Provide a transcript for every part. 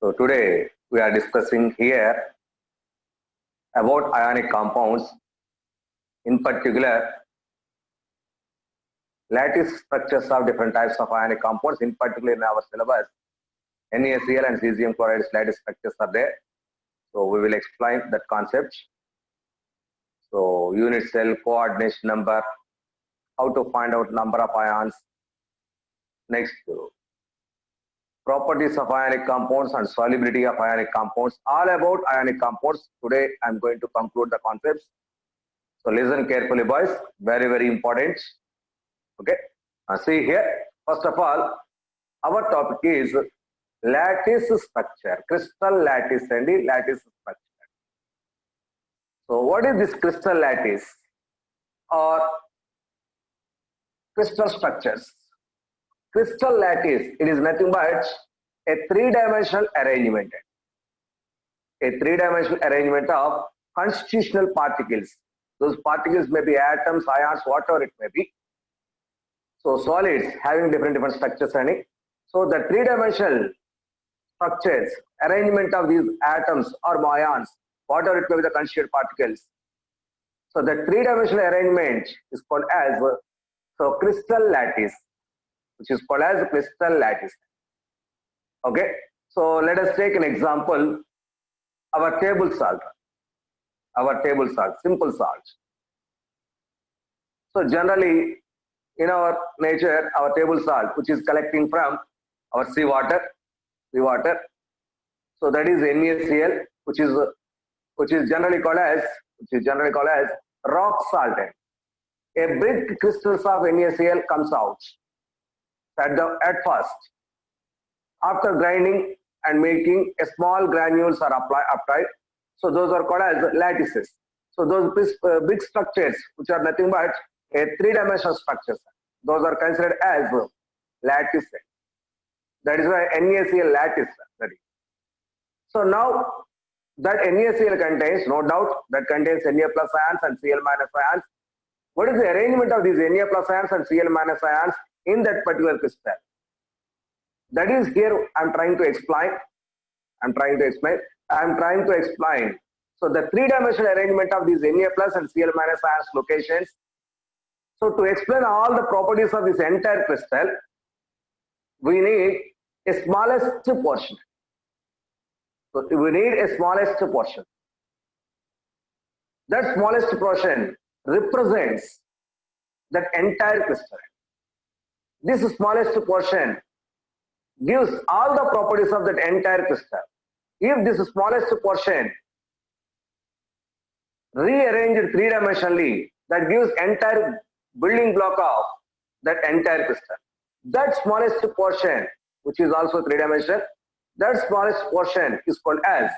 So today we are discussing here about ionic compounds, in particular lattice structures of different types of ionic compounds. In particular in our syllabus, NaCl and cesium chloride lattice structures are there. So we will explain that concept. So unit cell, coordination number, how to find out number of ions. Next, properties of ionic compounds and solubility of ionic compounds. All about ionic compounds. Today I am going to conclude the concepts. So listen carefully, boys. Very, very important. Okay. See here. First of all, our topic is lattice structure, crystal lattice and the lattice structure. So what is this crystal lattice or crystal structures? Crystal lattice, it is nothing but a three-dimensional arrangement. A three-dimensional arrangement of constitutional particles. Those particles may be atoms, ions, whatever it may be. So solids having different structures and it. So the three-dimensional structures, arrangement of these atoms or ions, whatever it may be the constituent particles. So the three-dimensional arrangement is called as crystal lattice, which is called as crystal lattice. Okay, so let us take an example. Our table salt, simple salt. So generally in our nature, our table salt, which is collecting from our seawater. So that is NaCl, which is generally called as rock salt. A big crystals of NaCl comes out at first. After grinding and making, a small granules are applied. So those are called as lattices. So those big structures, which are nothing but a three-dimensional structures, those are considered as lattice. That is why NaCl lattice. So now that NaCl contains, no doubt, that contains Na plus ions and Cl minus ions. What is the arrangement of these Na plus ions and Cl minus ions in that particular crystal? That is here I am trying to explain. So the three-dimensional arrangement of these Na plus and Cl minus ions locations. So to explain all the properties of this entire crystal, we need a smallest portion. So we need a smallest portion. That smallest portion represents that entire crystal. This smallest portion gives all the properties of that entire crystal. If this smallest portion rearranged three-dimensionally, that gives entire building block of that entire crystal. That smallest portion, which is also three-dimensional, that smallest portion is called as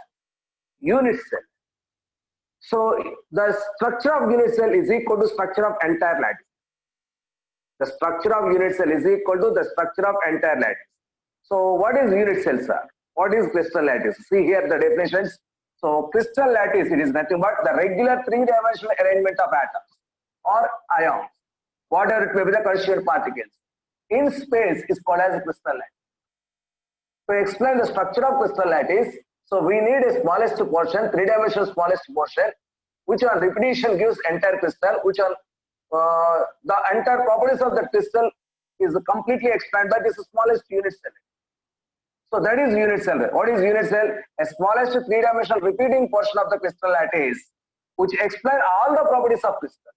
unit cell. So the structure of unit cell is equal to structure of entire lattice. The structure of unit cell is equal to the structure of entire lattice. So what is unit cell, sir? What is crystal lattice? See here the definitions. So crystal lattice, it is nothing but the regular three-dimensional arrangement of atoms or ions, whatever it may be the constituent particles, in space is called as a crystal lattice. To explain the structure of crystal lattice, so we need a smallest portion, three-dimensional smallest portion, which on repetition gives entire crystal, which on the entire properties of the crystal is completely explained by this smallest unit cell. So that is unit cell. What is unit cell? A smallest three-dimensional repeating portion of the crystal lattice, which explains all the properties of crystal.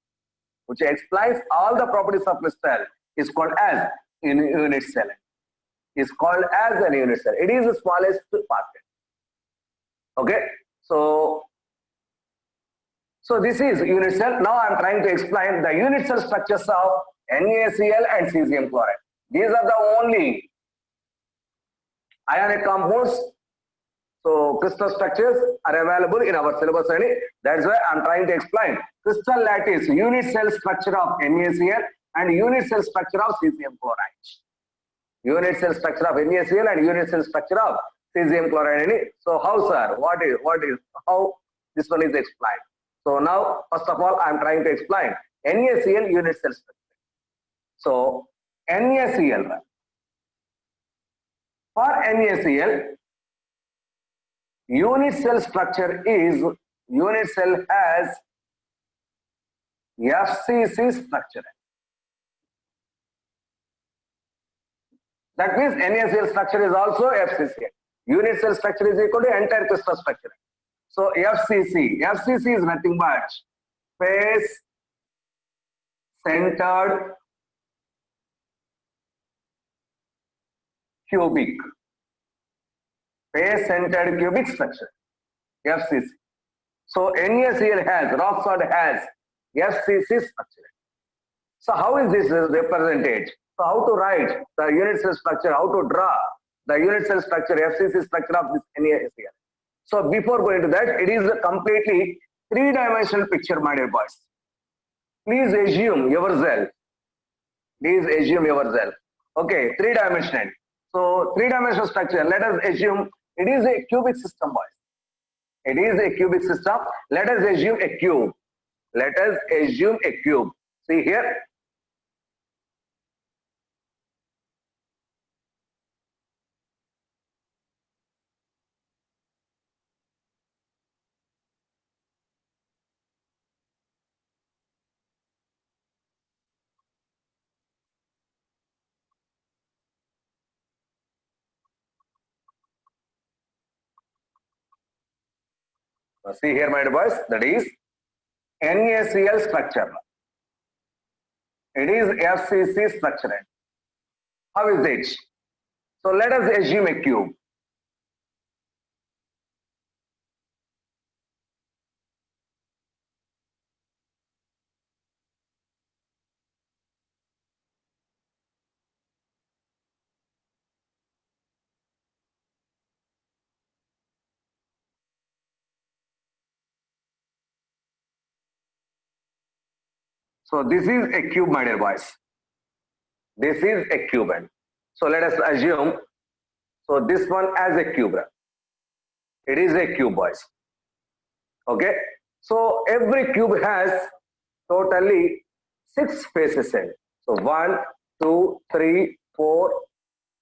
Is called as unit cell. Is called as an unit cell. It is the smallest part. Okay. So this is unit cell. Now I am trying to explain the unit cell structures of NaCl and cesium chloride. These are the only ionic compounds. So crystal structures are available in our syllabus. That's why I am trying to explain crystal lattice, unit cell structure of NaCl and unit cell structure of cesium chloride. Unit cell structure of NaCl and unit cell structure of cesium chloride. So how, sir? How this one is explained? So now, first of all, I am trying to explain NaCl unit cell structure. So NaCl. For NaCl, Unit cell structure is, unit cell has FCC structure. That means NaCl structure is also FCC. Unit cell structure is equal to entire crystal structure. So FCC is nothing but face centered cubic. Face centered cubic structure. FCC. So NaCl has, rock salt has FCC structure. So how is this represented? So how to write the unit cell structure, how to draw the unit cell structure, FCC structure of this NaCl. So before going to that, it is a completely three-dimensional picture, my dear boys. Please assume yourself. Okay, three-dimensional. So three-dimensional structure, let us assume it is a cubic system, boys. It is a cubic system. Let us assume a cube. See here. See here, my dear boys, that is NaCl structure. It is FCC structure. How is it? So let us assume a cube. So this is a cube, my dear boys. This is a cube. So let us assume, so this one as a cube. It is a cube, boys. Okay. So every cube has totally 6 faces. So 1, 2, 3, 4,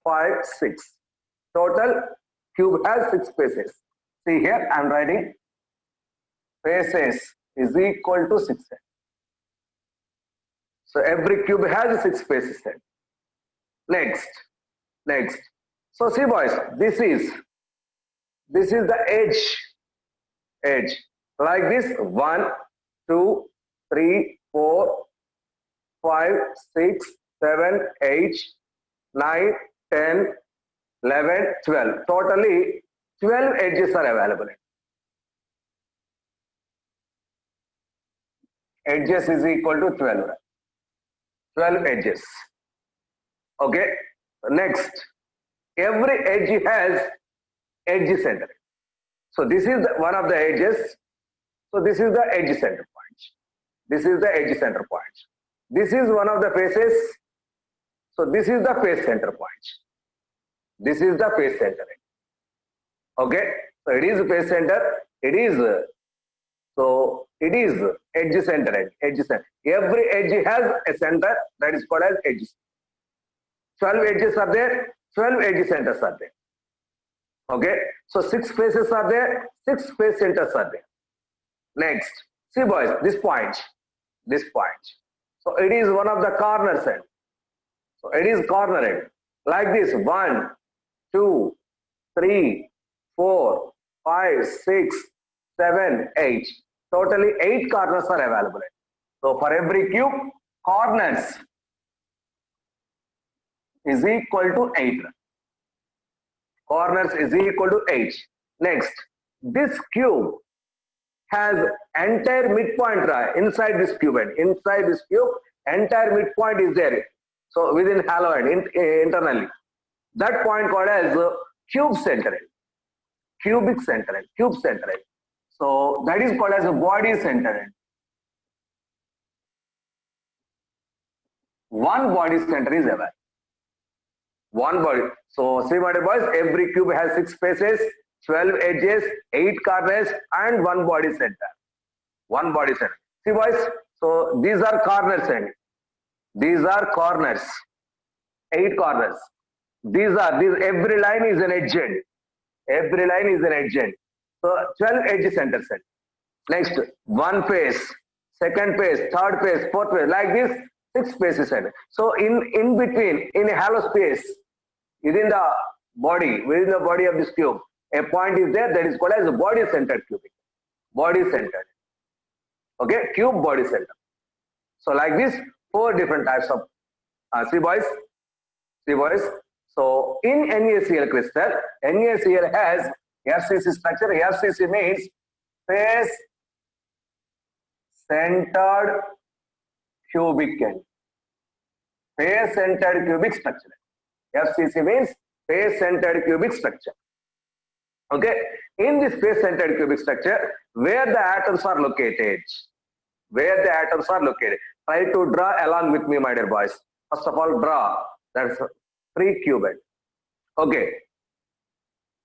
5, 6. Total cube has 6 faces. See here, I am writing faces is equal to 6. So every cube has 6 faces. Next. So see, boys, this is the edge. Like this, 1, 2, 3, 4, 5, 6, 7, 8, 9, 10, 11, 12. Totally 12 edges are available. Edges is equal to 12. 12 edges. Okay. Next, every edge has edge center. So this is one of the edges. So this is the edge center point. This is one of the faces. So this is the face center point. This is the face center. Okay. So it is face center. It is edge center. Every edge has a center that is called as edge. 12 edges are there. 12 edge centers are there. Okay. So 6 faces are there. 6 face centers are there. Next, see, boys, this point. So it is one of the corners. So it is cornered like this: 1, 2, 3, 4, 5, 6, 7, 8. Totally 8 corners are available. So for every cube, corners is equal to 8. Corners is equal to 8. Next, this cube has entire midpoint inside this cube. Entire midpoint is there. So within halo end, internally, that point called as cube center. Cubic center. So that is called as a body center. One body center is available. One body. So see, my dear boys, every cube has 6 faces, 12 edges, 8 corners, and one body center. See, boys, so these are corners. These are corners. 8 corners. Every line is an edge. So 12 edge centers. Next, one face, second face, third face, fourth face, like this, 6 faces. So in between, in a hollow space, within the body of this cube, a point is there that is called as a body-centered cubic. Body-centered. Okay, cube body center. So like this, 4 different types of see boys. So in NaCl crystal, NaCl has FCC structure. FCC means face centered cubic end. Face centered cubic structure. FCC means face centered cubic structure. Okay, in this face centered cubic structure, where the atoms are located, try to draw along with me, my dear boys. First of all, draw. That's free cubed. Okay.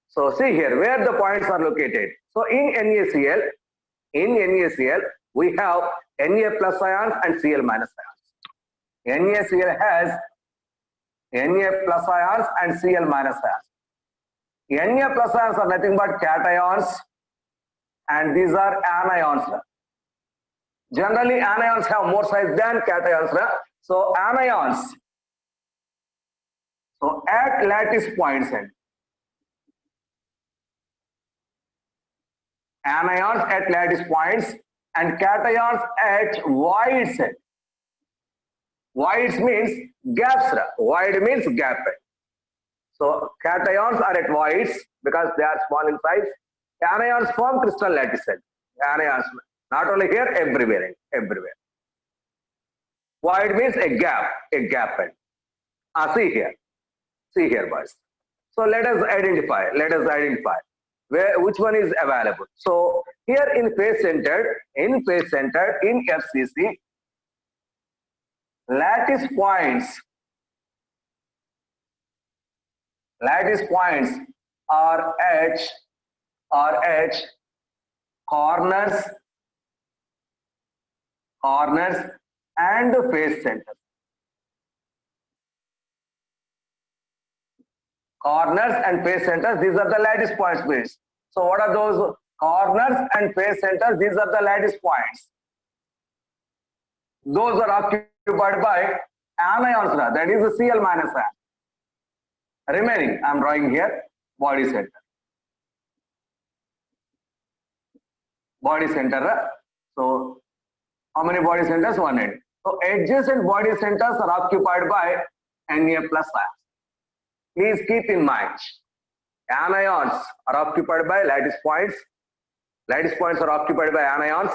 So see here where the points are located. So in NaCl, we have Na plus ions and Cl minus ions. NaCl has Na plus ions and Cl minus ions. Na plus ions are nothing but cations, and these are anions. Generally, anions have more size than cations. So anions. So at lattice points, anions at lattice points and cations at voids. Voids means gaps. Void means gap. So cations are at voids because they are small in size. Anions form crystal lattice. Anions, not only here, everywhere. Void means a gap. See here, boys. So let us identify which one is available. So here in face centered, in FCC, lattice points are at corners and face centers. Corners and face centers, these are the lattice points, please. So what are those corners and face centers? These are the lattice points. Those are occupied by anions, that is the Cl minus ion. Remaining, I am drawing here body center. So how many body centers? 1 end. So adjacent body centers are occupied by Na plus ions. Please keep in mind, anions are occupied by lattice points. Lattice points are occupied by anions,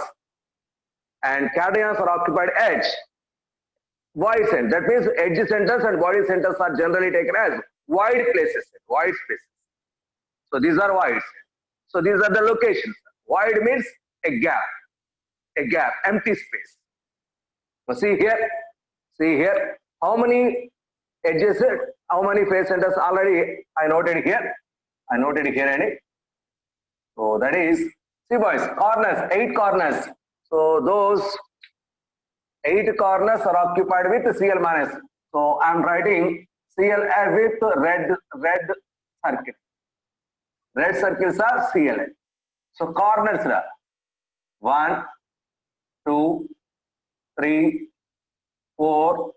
and cations are occupied at void centers. That means edge centers and body centers are generally taken as void places, void spaces. So these are voids. So these are the locations. Void means a gap, empty space. So see here, how many edges, how many face centers already I noted here. So that is, see boys, corners, 8 corners. So those 8 corners are occupied with Cl minus. So I am writing Cl with red circle. Red circles are Cl. So corners are 1, 2, 3, 4,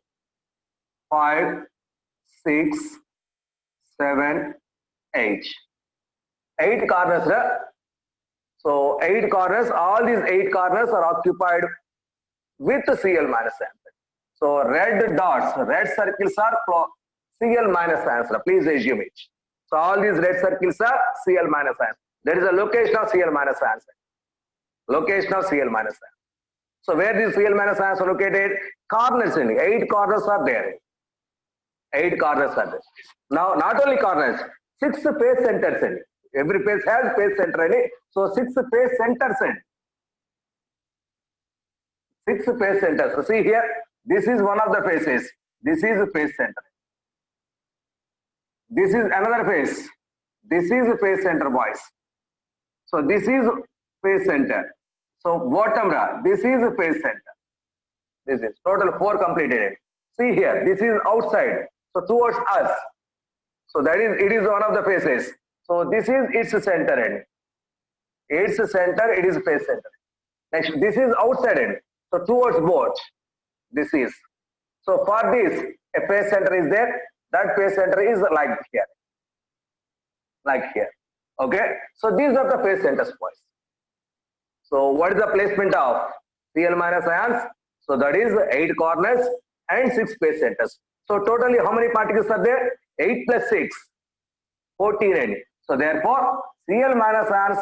5, 6, 7, 8. 8 corners. So 8 corners, all these 8 corners are occupied with Cl minus ions. So red dots, red circles are Cl minus ions. Please assume it. So all these red circles are Cl minus ions. There is a location of Cl minus ions. So where these Cl minus ions are located? Corners. 8 corners are there. Now not only corners, 6 face centers. Every face has face center. So 6 face centers. 6 face centers. So see here, this is one of the faces. This is a face center. This is another face. This is a face center, boys. So this is face center. So bottom row, this is a face center. This is total 4 completed. See here, this is outside. So towards us. So that is, it is one of the faces. So this is its center end. its center, it is face center. Next, this is outside end, so towards both. This is, so for this, a face center is there. That face center is like here, like here. Okay, so these are the face centers, boys. So what is the placement of Cl minus ions? So that is 8 corners and 6 face centers. So totally how many particles are there? 8 plus 6, 14 N. So therefore Cl minus ions,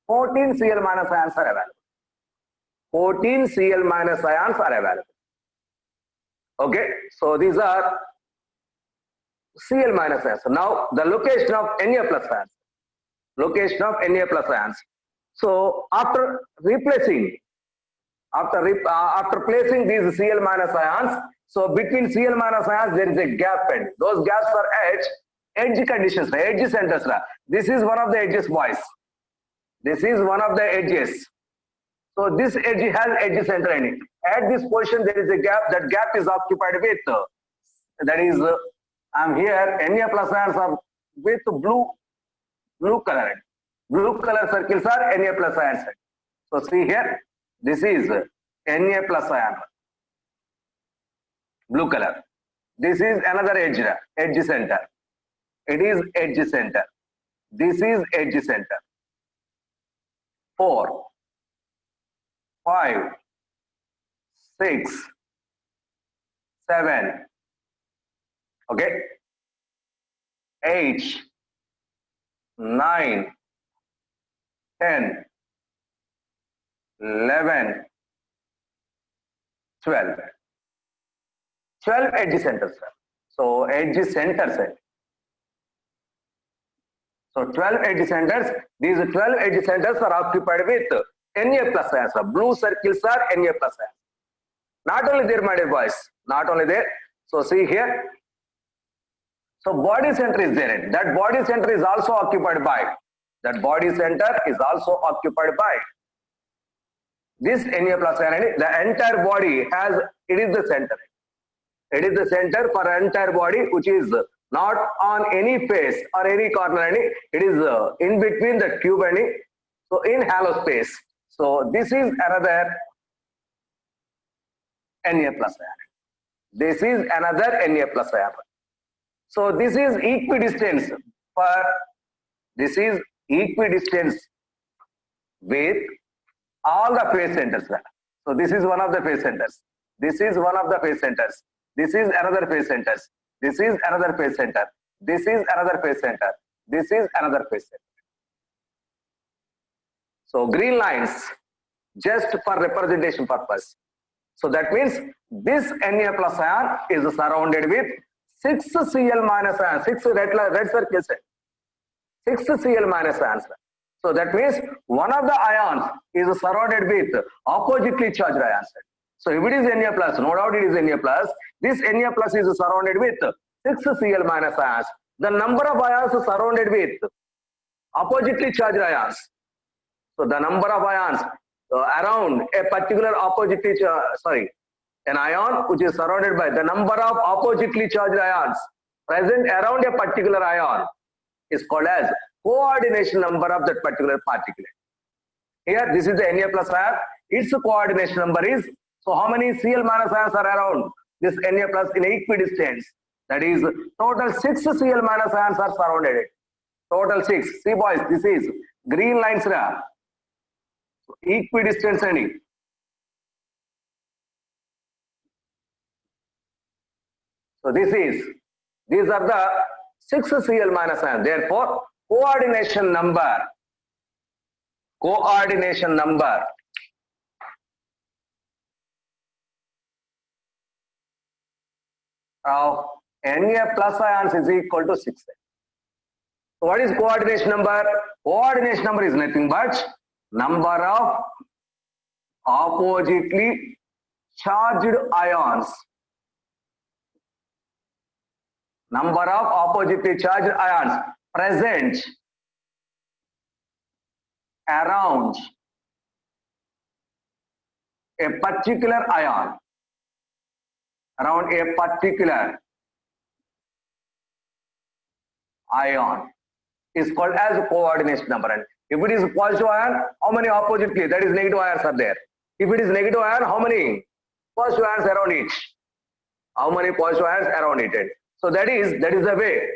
14 Cl minus ions are available. 14 Cl minus ions are available. Okay, so these are Cl minus ions. Now the location of Na plus ions. Location of Na plus ions. So after replacing, after placing these Cl minus ions, so between Cl minus ions there is a gap, and those gaps are edge conditions, edge centers. This is one of the edges, boys. This is one of the edges. So this edge has edge center in it. At this position there is a gap. That gap is occupied with, that is, I'm here, Na plus ions are with blue color. Blue color circles are Na plus ions. So see here, this is Na plus ion, blue color. This is another edge center. It is edge center. This is edge center. 4, 5, 6, 7, okay, 8, 9, 10, 11, 12. 12 edge centers. So edge centers. So 12 edge centers. These 12 edge centers are occupied with Na plus ions. Blue circles are Na plus ions. Not only there, my dear boys. Not only there. So see here. So body center is there. That body center is also occupied by. That body center is also occupied by this Na plus ion. The entire body has, it is the center. It is the center for the entire body, which is not on any face or any corner. It is in between the tube and so in hollow space. So this is another Na plus ion. This is another Na plus ion. So this is equidistance for, this is equidistance with all the face centers. So this is one of the face centers. This is one of the face centers. This is another face centers. This is another face center. This is another face center. This is another face center. So green lines just for representation purpose. So that means this Na plus ion is surrounded with 6 Cl minus ions, 6 red circles, 6 Cl minus ions. So that means one of the ions is surrounded with oppositely charged ions. So if it is Na plus, no doubt it is Na plus. This Na plus is surrounded with 6 Cl minus ions. The number of ions is surrounded with oppositely charged ions. So the number of ions around a particular oppositely, an ion which is surrounded by the number of oppositely charged ions present around a particular ion is called as coordination number of that particular particle. Here, this is the Na plus ion. Its coordination number is, so how many Cl minus ions are around this Na plus in equidistance? That is, total 6 Cl minus ions are surrounded it. Total 6. See boys, this is green lines. So equidistance any. So these are the 6 Cl minus ions. Therefore, coordination number of Na plus ions is equal to 6. So what is coordination number? Coordination number is nothing but number of oppositely charged ions. Number of oppositely charged ions present around a particular ion. Around a particular ion is called as coordination number. And If it is positive ion, how many oppositely, that is negative ions are there? If it is negative ion, how many positive ions around it? How many positive ions around it? So that is the way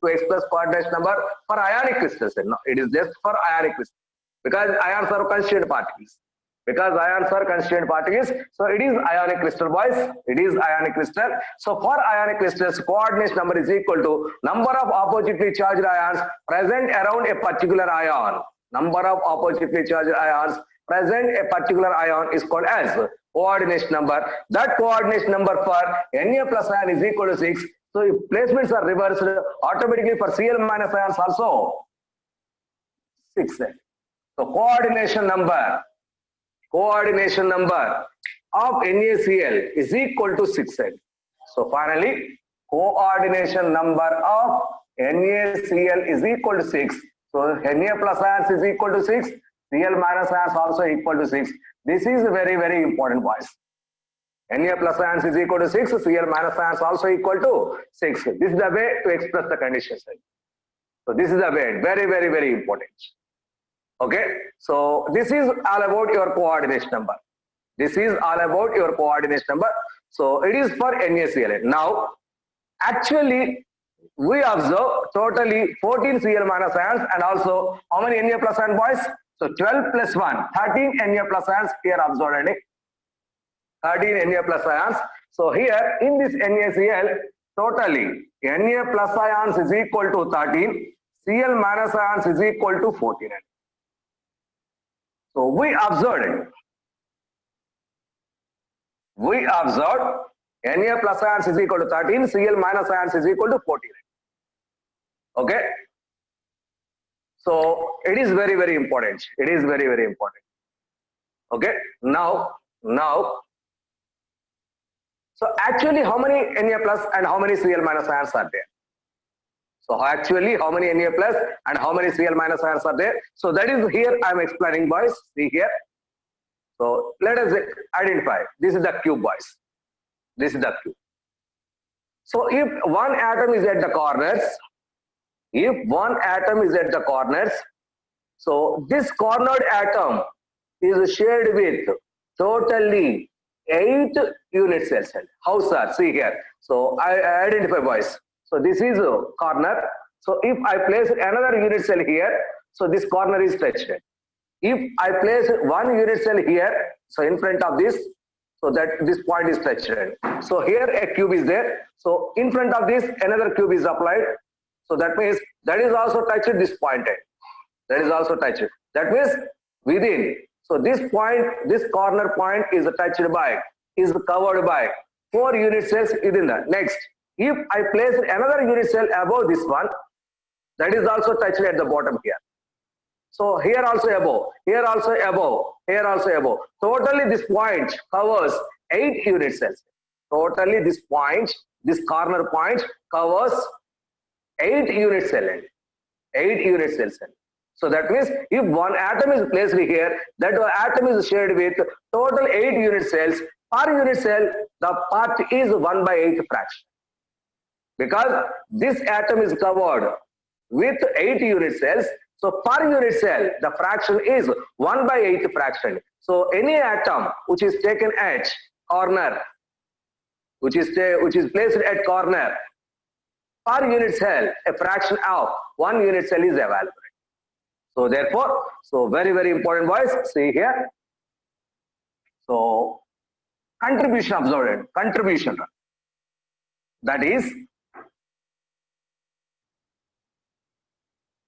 to express coordination number for ionic crystals. No, it is just for ionic crystals because ions are constituent particles. So it is ionic crystal, boys. It is ionic crystal. So for ionic crystals, coordination number is equal to number of oppositely charged ions present around a particular ion. Number of oppositely charged ions present a particular ion is called as coordination number. That coordination number for Na plus ion is equal to 6. So if placements are reversed, automatically for Cl minus ions also 6. So coordination number of NaCl is equal to 6. So finally, coordination number of NaCl is equal to 6. So Na plus ions is equal to 6. Cl minus ions also equal to 6. This is very, very important, boys. Na plus ions is equal to 6. Cl minus ions also equal to 6. This is the way to express the conditions. So this is the way. Very, very, very important. Okay. So this is all about your coordination number. So it is for NaCl. Now, actually, we observe totally 14 Cl minus ions and also how many Na plus ion, boys? So 12 plus 1, 13 Na plus ions here observed. 13 Na plus ions. So here in this NaCl, totally Na plus ions is equal to 13, Cl minus ions is equal to 14. So we observed Na plus ions is equal to 13, Cl minus ions is equal to 14. Okay. So it is very, very important. Okay. Now, so actually how many Na plus and how many Cl minus ions are there? So actually how many Na plus and how many Cl minus ions are there? So that is here I am explaining, boys. See here. So let us identify. This is the cube, boys. This is the cube. So if one atom is at the corners, so this cornered atom is shared with totally 8 unit cells. How, sir? See here. So I identify, boys. So this is a corner. So if I place another unit cell here, so this corner is touched. If I place one unit cell here, so in front of this, so that this point is touched. So here a cube is there. So in front of this, another cube is applied. So that means that is also touched this point. That is also touched. That means within. So this point, this corner point is covered by 4 unit cells within that. Next, if I place another unit cell above this one, that is also touched at the bottom here. So here also above, here also above, here also above. Totally this point covers 8 unit cells. Totally this point, this corner point covers 8 unit cells. 8 unit cells. So that means if one atom is placed here, that atom is shared with total 8 unit cells. Per unit cell, the part is 1/8 fraction. Because this atom is covered with 8 unit cells, so per unit cell, the fraction is 1/8 fraction. So any atom which is taken at corner, which is placed at corner, per unit cell, a fraction of 1 unit cell is available. So therefore, so very, very important, boys. See here. So contribution observed. Contribution. That is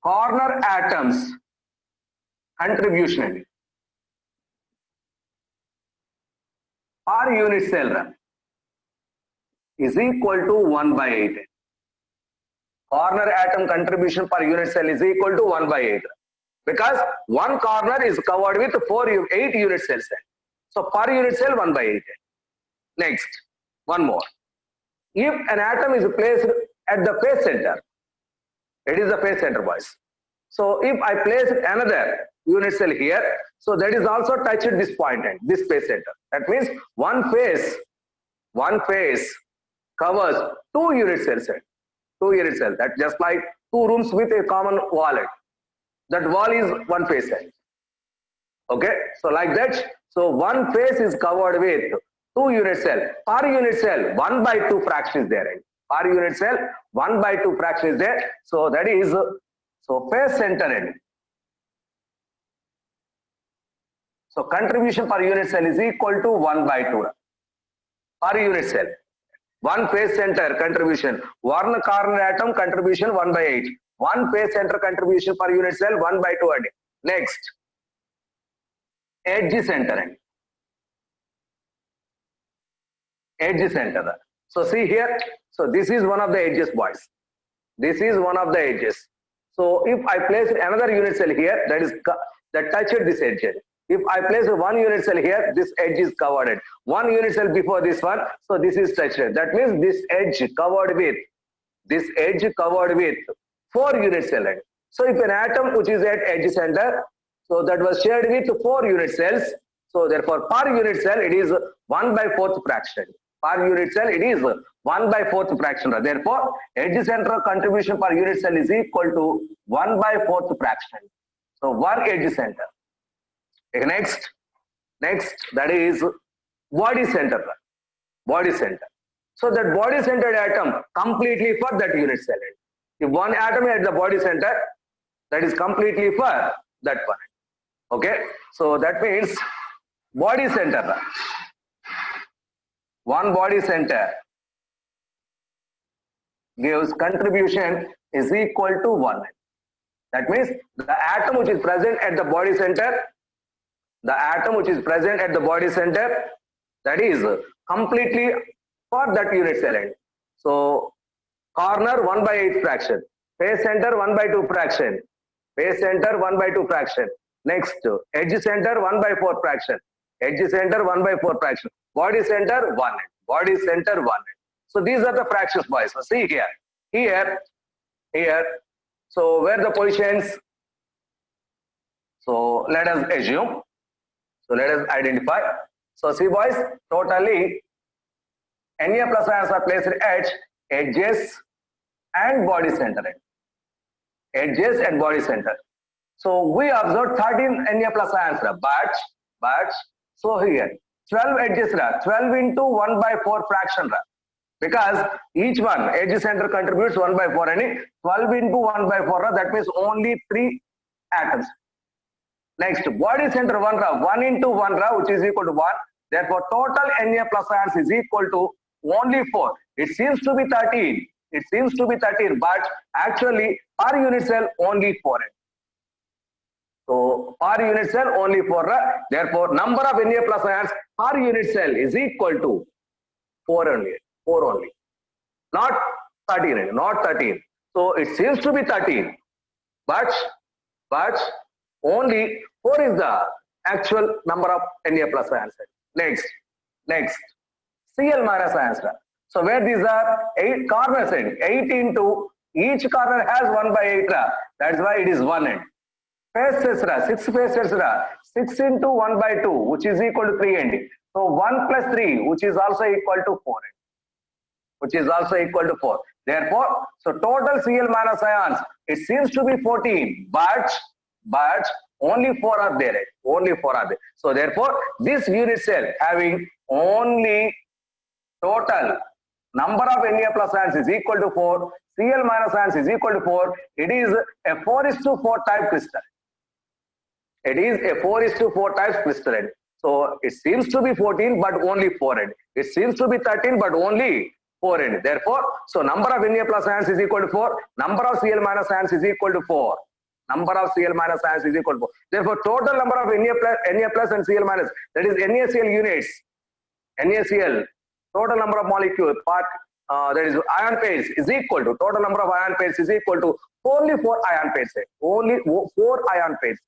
corner atoms contribution per unit cell is equal to 1/8. Corner atom contribution per unit cell is equal to 1/8 because one corner is covered with 8 unit cells. So per unit cell 1/8. Next, one more. If an atom is placed at the phase center, it is the phase center, boys. So if I place another unit cell here, so that is also touched at this point and this phase center. That means one phase covers 2 unit cells. 2 unit cells. That's just like 2 rooms with a common wall. that wall is one face cell. Okay, so like that. So one face is covered with 2 unit cell. Per unit cell, 1 by 2 fraction is there. Per unit cell, 1 by 2 fraction is there. So that is, so face center end. So contribution per unit cell is equal to 1 by 2 per unit cell. One face center contribution, one corner atom contribution 1 by 8. One face center contribution per unit cell 1 by 2. Next, edge center end. Edge center. So see here, so this is one of the edges, boys. This is one of the edges. So if I place another unit cell here, that touched this edge. If I place one unit cell here, this edge is covered. One unit cell before this one, so this is touched. That means this edge covered with 4 unit cell. So if an atom which is at edge center, so that was shared with 4 unit cells. So therefore, per unit cell it is 1 by 4th fraction. Per unit cell it is 1 by 4th fraction. Therefore, edge center contribution per unit cell is equal to 1 by 4th fraction. So one edge center. Next, that is body center. Body center. So that body centered atom completely for that unit cell. If one atom at the body center, that is completely for that one. Okay, so that means body center. One body center gives contribution is equal to 1. That means the atom which is present at the body center, that is completely for that unit cell end. So corner 1 by 8 fraction, face center 1 by 2 fraction, face center 1 by 2 fraction. Next, edge center 1 by 4 fraction, edge center 1 by 4 fraction, body center 1 end, body center 1 end. So these are the fractions, boys. So see here. So where the positions? So let us assume. So let us identify. So see, boys, totally Na plus ions are placed at edges and body center. Edges and body center. So we observed 13 Na plus ions, but so here 12 edges, 12 into 1 by 4 fraction, because each one edge center contributes 1 by 4 and 12 into 1 by 4, that means only 3 atoms. Next, body center 1 into 1, which is equal to 1. Therefore, total Na plus ions is equal to only 4. It seems to be 13. But actually per unit cell only 4. So per unit cell only 4. Therefore, number of Na plus ions per unit cell is equal to 4 only. 4 only. Not 13. So it seems to be 13. But only 4 is the actual number of Na plus ions. Next, Cl minus ions. So where these are 8 corners, 8 into each corner has 1 by 8. That's why it is 1 end. Faces, 6 faces, 6 into 1 by 2, which is equal to 3 end. So 1 plus 3, which is also equal to 4 end. Therefore, so total Cl minus ions, it seems to be 14, but only 4 are there. So therefore, this unit cell having only total number of Na plus ions is equal to 4, Cl minus ions is equal to 4. It is a 4:4 type crystal. It is a 4:4 type crystal. So it seems to be 14, but only 4 end. It seems to be 13, but only 4 end. Therefore, so number of Na plus ions is equal to 4. Number of Cl minus ions is equal to 4. Therefore, total number of Na plus and Cl minus, that is NaCl units, NaCl, total number of molecule part, that is ion pairs is equal to, total number of ion pairs is equal to only 4 ion pairs. Only 4 ion pairs.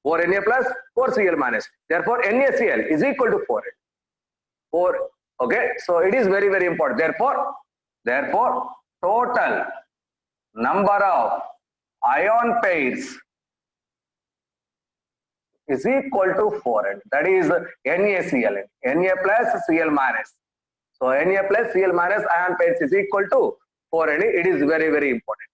4 Na plus, 4 Cl minus. Therefore, NaCl is equal to 4. Okay, so it is very, very important. Therefore, total number of ion pairs is equal to 4. That is NaCl, Na plus Cl minus. So Na plus Cl minus ion pairs is equal to 4. It is very, very important.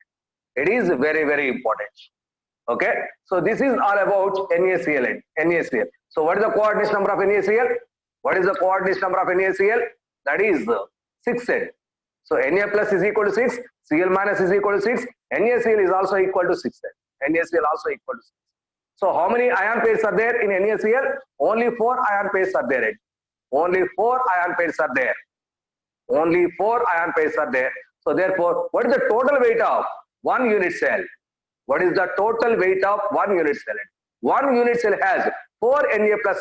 Okay, so this is all about NaCl and NaCl. So what is the coordination number of NaCl? What is the coordination number of NaCl? That is 6 Z. So Na plus is equal to 6, Cl minus is equal to 6, NaCl is also equal to 6 Z. NaCl also equal to 6. So how many ion pairs are there in NaCl? Only 4 ion pairs are there. Only 4 ion pairs are there. Only 4 ion pairs are there. So therefore, what is the total weight of one unit cell? What is the total weight of one unit cell? One unit cell has 4 Na plus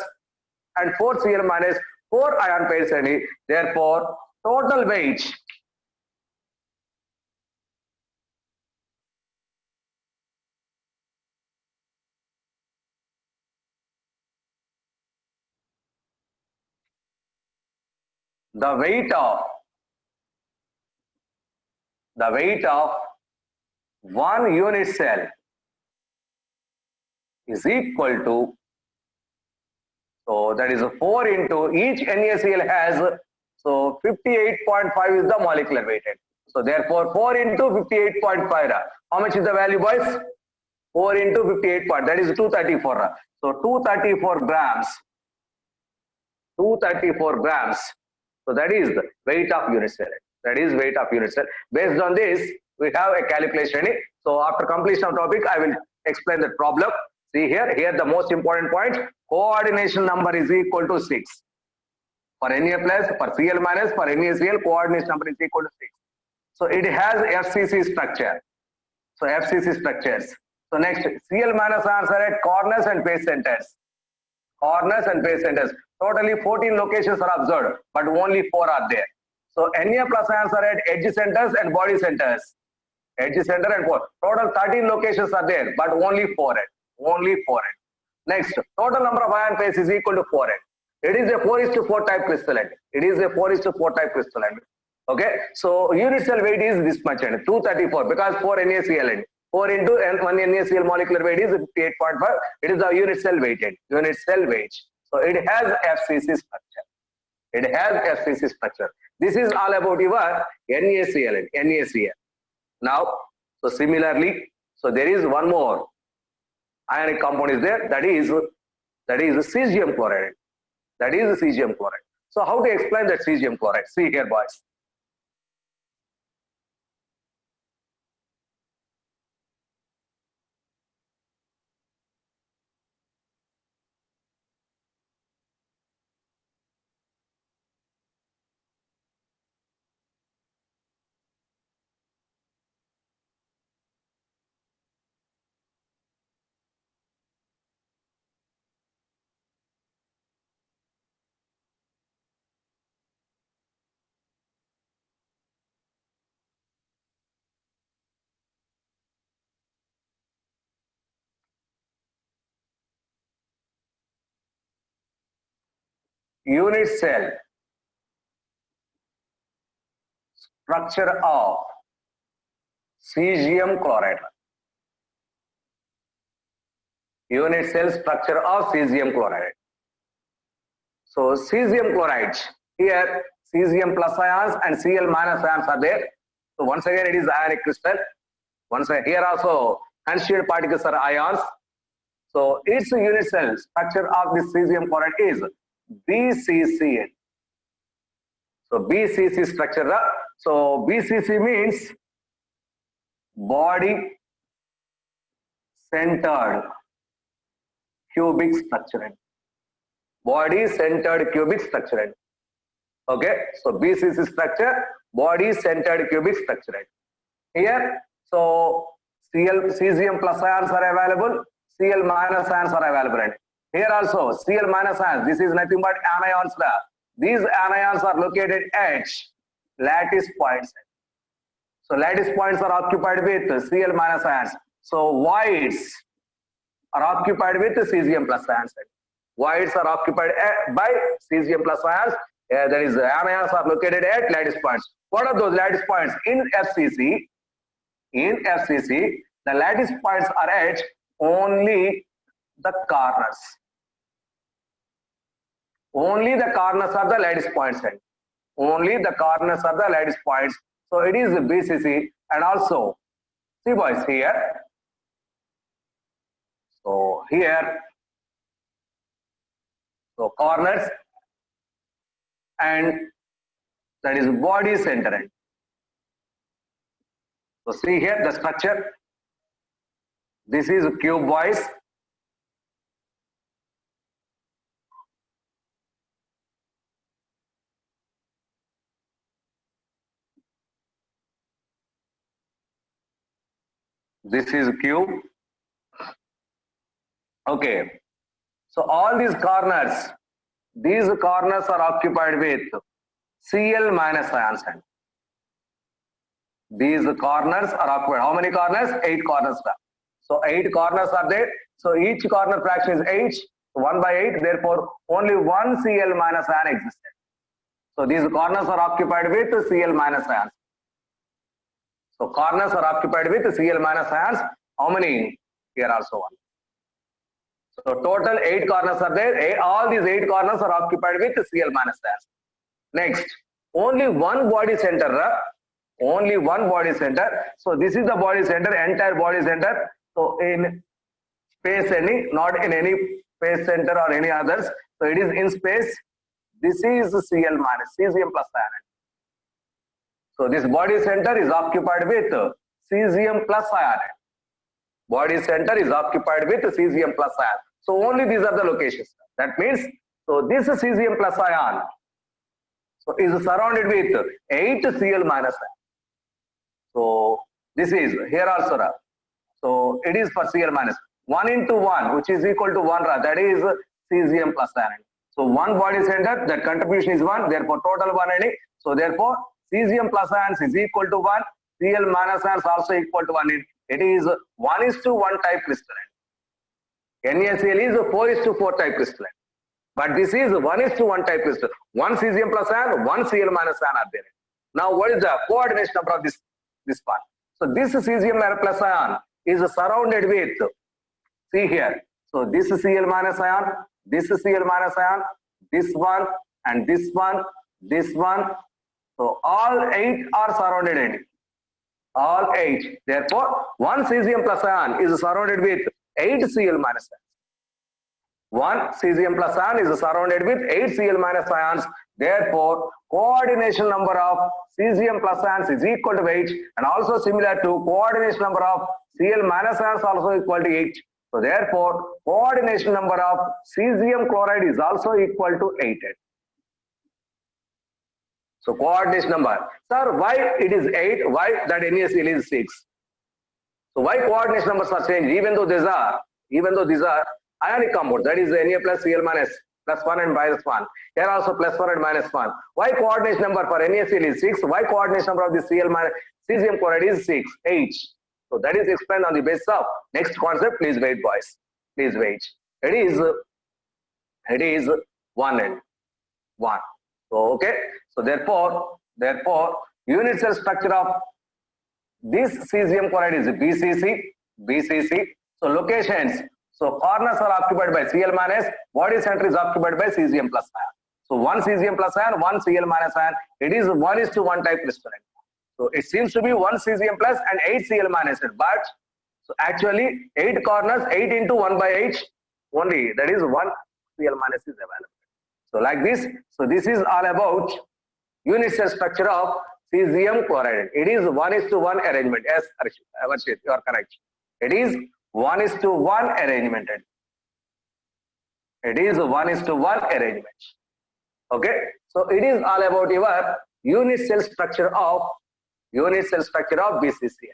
and 4 Cl minus, 4 ion pairs in it. Therefore, total weight the weight of one unit cell is equal to, so that is 4 into each NaCl has, so 58.5 is the molecular weight. So therefore 4 into 58.5, how much is the value, boys? 4 into 58 point, that is 234. So 234 grams. 234 grams. So that is the weight of unit cell. That is weight of unit cell. Based on this, we have a calculation. So after completion of topic, I will explain the problem. See here, the most important point, coordination number is equal to 6. For Na plus, for Cl minus, for NaCl, coordination number is equal to 6. So it has FCC structure. So FCC structures. So next, Cl minus ions are at corners and face centers. Corners and face centers. Totally 14 locations are observed, but only 4 are there. So Na plus ions are at edge centers and body centers. Edge center and 4. Total 13 locations are there, but only 4 at. Only 4 at. Next, total number of ion pairs is equal to 4 at. It is a 4:4 type crystalline. It is a 4:4 type crystalline. Okay, so unit cell weight is this much, and 234 because 4 NaCl and 4 into 1 NaCl molecular weight is 58.5. It is the unit cell weighted. Unit cell weight. So it has FCC structure. It has FCC structure. This is all about your NaCl and NaCl. Now, so similarly, so there is one more ionic compound is there. That is cesium chloride. That is cesium chloride. So how to explain that cesium chloride? See here, boys. Unit cell structure of cesium chloride. Unit cell structure of cesium chloride. So cesium chloride, here cesium plus ions and Cl minus ions are there. So once again it is ionic crystal. Once again, here also constituent particles are ions. So its unit cell structure of this cesium chloride is BCCN. So BCC structure. So BCC means body centered cubic structure. Body centered cubic structure. Okay, so BCC structure, body centered cubic structure. Here, so cesium plus ions are available, Cl minus ions are available. Here also, Cl minus ions, this is nothing but anions. These anions are located at lattice points. So lattice points are occupied with Cl minus ions. So voids are occupied with cesium plus ions. Voids are occupied by cesium plus ions. That is, anions are located at lattice points. What are those lattice points? In FCC, the lattice points are at only the corners. Only the corners are the lattice points. Only the corners are the lattice points. So it is BCC, and also, see boys here. here, so corners, and that is body center end. So see here the structure. This is cube, boys. This is cube. Okay. So all these corners are occupied with Cl minus ions. These corners are occupied. How many corners? 8 corners. So 8 corners are there. So each corner fraction is H. 1 by 8. Therefore, only one Cl minus ion existed. So these corners are occupied with Cl minus ions. So corners are occupied with Cl minus ions. How many? Here also one. So total 8 corners are there. All these 8 corners are occupied with Cl minus ions. Next, only one body center. Only one body center. So this is the body center, entire body center. So in space any, not in any space center or any others. So it is in space. This is Cl minus, cesium plus ion. So this body center is occupied with cesium plus ion. Body center is occupied with cesium plus ion. So only these are the locations. That means, so this cesium plus ion so is surrounded with 8 Cl minus ion. So this is here also. So it is for Cl minus 1 into 1, which is equal to 1. That is cesium plus ion. So one body center, that contribution is 1. Therefore total 1 any. So therefore cesium plus ions is equal to 1. Cl minus ions also equal to 1. It is 1:1 type crystalline. NaCl is 4:4 type crystalline. But this is 1:1 type crystal. 1 cesium plus ion, 1 Cl minus ion are there. Now what is the coordination number of this part? So this cesium plus ion is surrounded with, see here. So this Cl minus ion, this Cl minus ion, this one, and this one, this one. So all 8 are surrounded in it. All 8. Therefore, one cesium plus ion is surrounded with 8 Cl minus ions. One cesium plus ion is surrounded with 8 Cl minus ions. Therefore, coordination number of cesium plus ions is equal to 8, and also similar to coordination number of Cl minus ions also equal to 8. So therefore, coordination number of cesium chloride is also equal to 8. So coordination number. Sir, why it is 8? Why that NaCl is 6? So why coordination numbers are changed? Even though these are ionic compounds, that is Na plus Cl minus plus 1 and minus 1. Here also plus 1 and minus 1. Why coordination number for NaCl is 6? Why coordination number of the Cl minus cesium chloride is 6? H. So that is explained on the basis of next concept. Please wait, boys. Please wait. It is 1 and 1. So okay. So therefore, unit cell structure of this cesium chloride is BCC. So locations. So corners are occupied by Cl minus. Body center is occupied by cesium plus ion. So one cesium plus ion, one Cl minus ion. It is 1:1 type crystalline. So it seems to be 1 cesium plus and 8 Cl minus. But so actually 8 corners, 8 into 1 by 8 only. That is 1 Cl minus is available. So like this. So this is all about unit cell structure of cesium chloride. It is 1:1 arrangement. Yes, Varshit, you are correct. It is 1:1 arrangement. It is 1:1 arrangement. Okay. So it is all about your unit cell structure of BCC.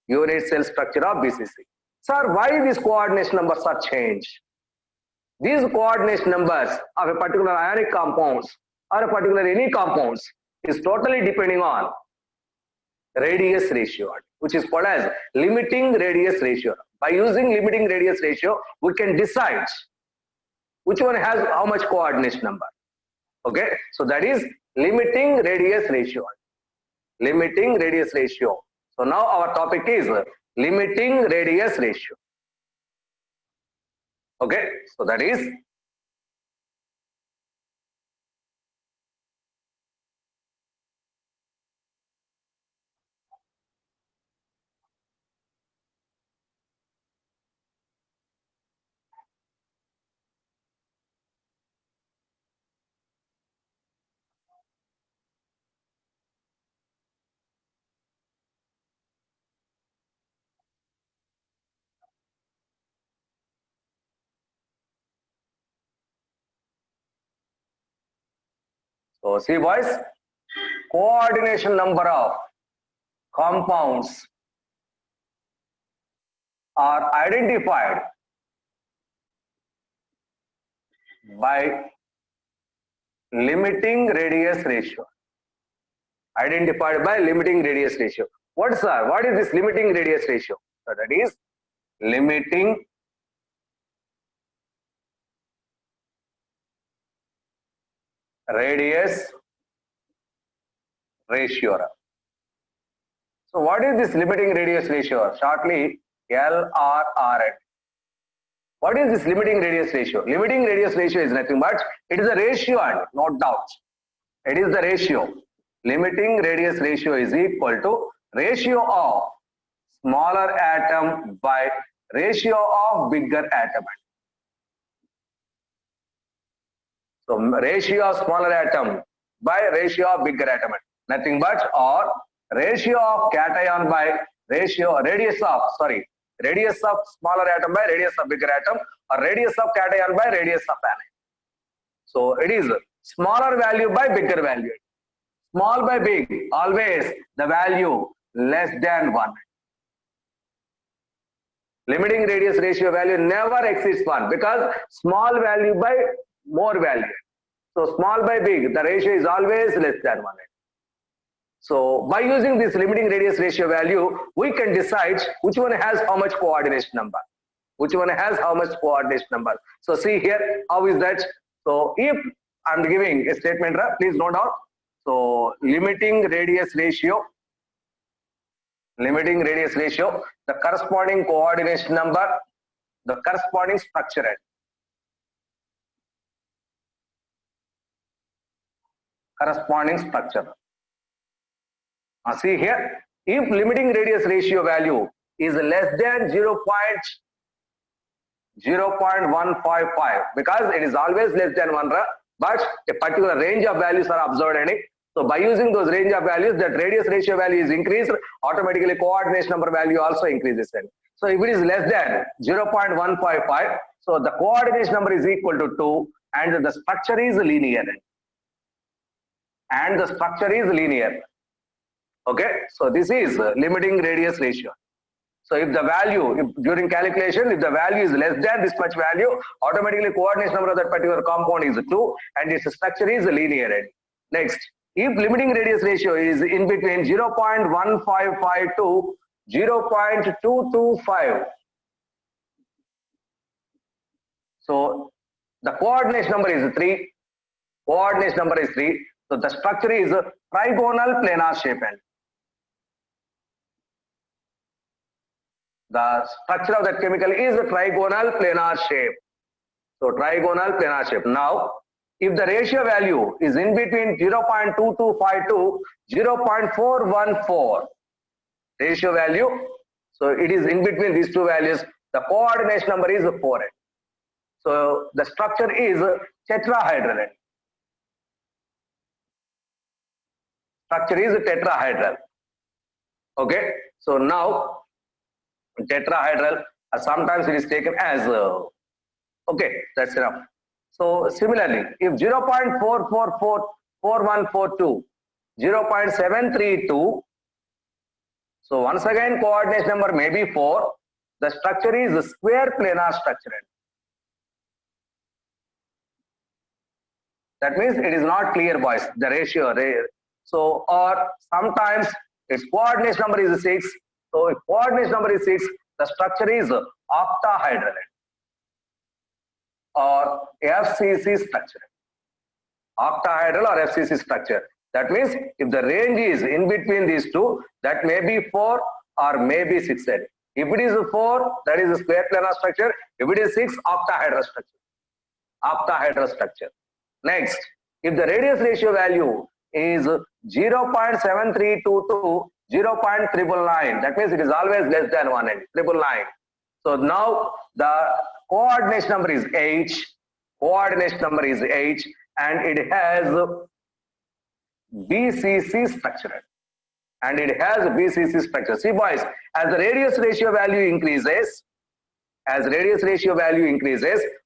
Unit cell structure of BCC. Sir, why these coordination numbers are changed? These coordination numbers of a particular ionic compounds or a particular any compounds is totally depending on radius ratio, which is called as limiting radius ratio. By using limiting radius ratio, we can decide which one has how much coordination number. Okay, so that is limiting radius ratio. Limiting radius ratio. So now our topic is limiting radius ratio. Okay, so that is So see boys, coordination number of compounds are identified by limiting radius ratio. Identified by limiting radius ratio. What is this limiting radius ratio? So that is limiting radius ratio. So what is this limiting radius ratio? Shortly LRRN. What is this limiting radius ratio? Limiting radius ratio is nothing but it is a ratio, and no doubt. It is the ratio. Limiting radius ratio is equal to ratio of smaller atom by ratio of bigger atom. So ratio of smaller atom by ratio of bigger atom. Nothing but or ratio of cation by radius of smaller atom by radius of bigger atom, or radius of cation by radius of anion. So it is smaller value by bigger value. Small by big, always the value less than 1. Limiting radius ratio value never exceeds 1 because small value by more value. So small by big, the ratio is always less than 1. So by using this limiting radius ratio value, we can decide which one has how much coordination number. Which one has how much coordination number. So see here, how is that? So if I'm giving a statement, please note down. So limiting radius ratio, the corresponding coordination number, the corresponding structure. See here, if limiting radius ratio value is less than 0.155, because it is always less than 1, but a particular range of values are observed in it. So by using those range of values, that radius ratio value is increased, automatically coordination number value also increases. So if it is less than 0.155, so the coordination number is equal to 2 and the structure is linear. Okay, so this is limiting radius ratio. So if the value, during calculation, if the value is less than this much value, automatically coordination number of that particular compound is 2 and its structure is linear. Next, if limiting radius ratio is in between 0.155 to 0.225, so the coordination number is 3. So the structure is trigonal planar shape. The structure of that chemical is a trigonal planar shape. So trigonal planar shape. Now, if the ratio value is in between 0.225 to 0.414, ratio value, so it is in between these two values, the coordination number is 4. So the structure is tetrahedral. Okay, so now tetrahedral, sometimes it is taken as okay, that's enough. So similarly, if 0.4444142, 0.732, so once again coordination number may be 4, the structure is a square planar structure. That means it is not clear, boys, the ratio. So or sometimes its coordination number is 6. So if coordination number is 6, the structure is octahedral or FCC structure. Octahedral or FCC structure. That means if the range is in between these two, that may be 4 or may be 6. If it is 4, that is a square planar structure. If it is 6, octahedral structure. Next, if the radius ratio value is 0.7322 to 0.999, that means it is always less than 1 and 999. So now the coordination number is H. And it has BCC structure. See boys, as the radius ratio value increases,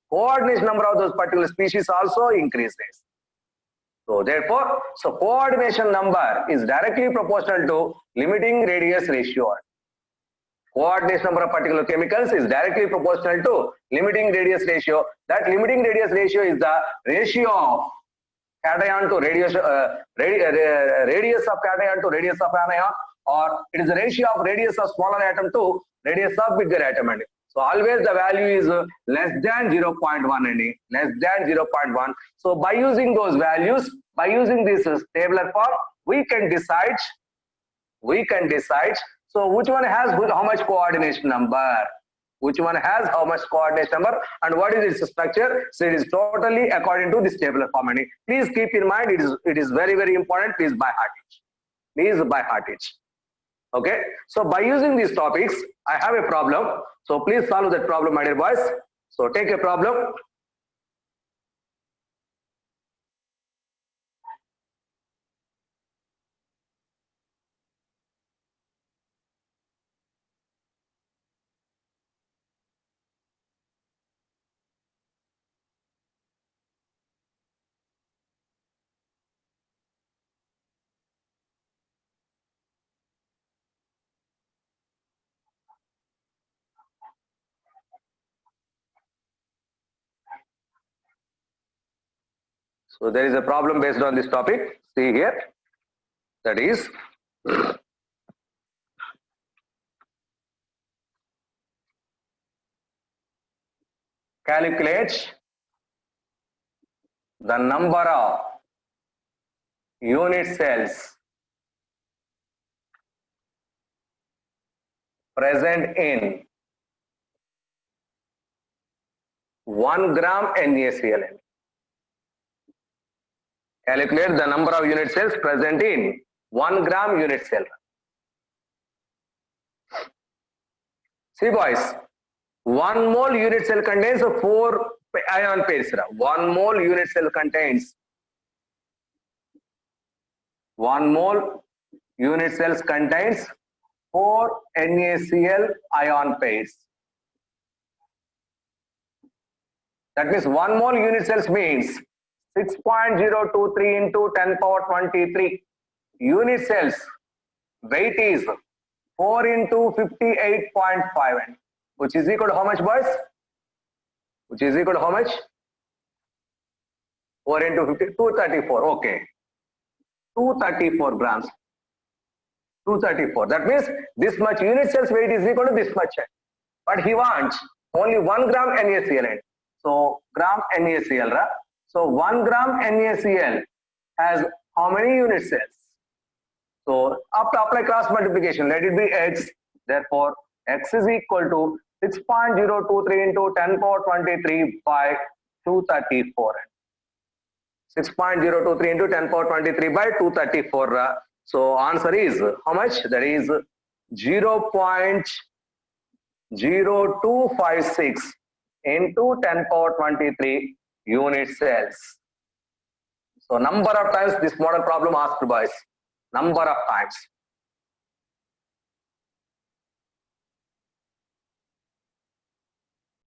coordination number of those particular species also increases. So therefore, coordination number is directly proportional to limiting radius ratio. Coordination number of particular chemicals is directly proportional to limiting radius ratio. That limiting radius ratio is the ratio of cation to radius of cation to radius of anion, or it is the ratio of radius of smaller atom to radius of bigger atom. So always the value is less than 0.1 and less than 0.1. So by using those values, by using this tabular form, we can decide. So which one has how much coordination number? Which one has how much coordination number and what is its structure? So it is totally according to this tabular form. Please keep in mind, it is very, very important. Please by heart it. Please by heart it. Okay. So by using these topics, I have a problem. So please solve that problem, my dear boys. So take a problem. So there is a problem based on this topic. See here. That is calculate the number of unit cells present in 1 gram NaCl. Calculate the number of unit cells present in 1 gram unit cell. See boys, 1 mole unit cell contains 4 ion pairs. 1 mole unit cell contains 1 mole unit cells contains 4 NaCl ion pairs. That means 1 mole unit cells means 6.023 into 10 power 23 unit cells. Weight is 4 into 58.5, which is equal to how much, boys? Which is equal to how much? 4 into 50, 234. Okay. 234 grams. 234. That means this much unit cells weight is equal to this much. But he wants only 1 gram NaCl. So gram NaCl. Right? So 1 gram NaCl has how many unit cells? So after apply cross multiplication, let it be x. Therefore, x is equal to 6.023 into 10 power 23 by 234. 6.023 into 10 power 23 by 234. So answer is how much? That is 0.0256 into 10 power 23 unit cells. So number of times this model problem asked, boys. Number of times.